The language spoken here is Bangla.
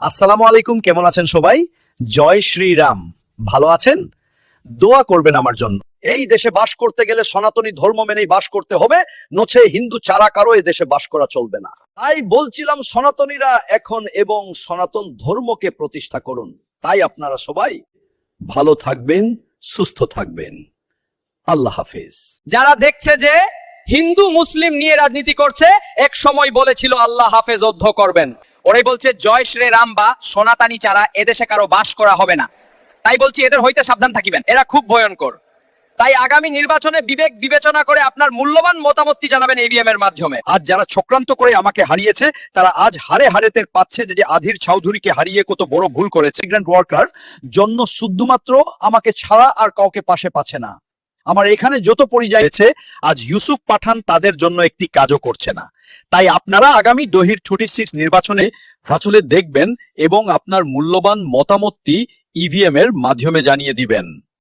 আসসালামু আলাইকুম, কেমন আছেন সবাই? জয় শ্রীরাম। ভালো আছেন? দোয়া করবেন আমার জন্য। এই দেশে বাস করতে গেলে সনাতনী ধর্ম মেনেই বাস করতে হবে, নচে হিন্দু চারা কারো এই দেশে বাস করা চলবে না। তাই বলছিলাম সনাতনীরা এখন এবং সনাতন ধর্মকে প্রতিষ্ঠা করুন। তাই আপনারা সবাই ভালো থাকবেন, সুস্থ থাকবেন। আল্লাহ হাফেজ। যারা দেখছে যে হিন্দু মুসলিম নিয়ে রাজনীতি করছে, এক সময় বলেছিল আল্লাহ হাফেজ অধ্য করবেন, ওরাই বলছে জয় শ্রী রাম বা সনাতনী ছাড়া এদেশে কারো বাস করা হবে না। তাই বলছি এদের হইতে সাবধান থাকিবেন, এরা খুব ভয়ঙ্কর। তাই আগামী নির্বাচনে বিবেক বিবেচনা করে আপনার মূল্যবান মতামতটি জানাবেন ইভিএম এর মাধ্যমে। আজ যারা চক্রান্ত করে আমাকে হারিয়েছে, তারা আজ হারে হারে টের পাচ্ছে যে আধীর চৌধুরীকে হারিয়ে কত বড় ভুল করেছে। মিগ্রেন্ট ওয়ার্কার জন্য শুধুমাত্র আমাকে ছাড়া আর কাউকে পাশে পাচ্ছে না। আমার এখানে যত পরিযায়ী আছে, আজ ইউসুফ পাঠান তাদের জন্য একটি কাজও করছে না। তাই আপনারা আগামী 2026 নির্বাচনে আসলে দেখবেন এবং আপনার মূল্যবান মতামতটি ইভিএম এর মাধ্যমে জানিয়ে দিবেন।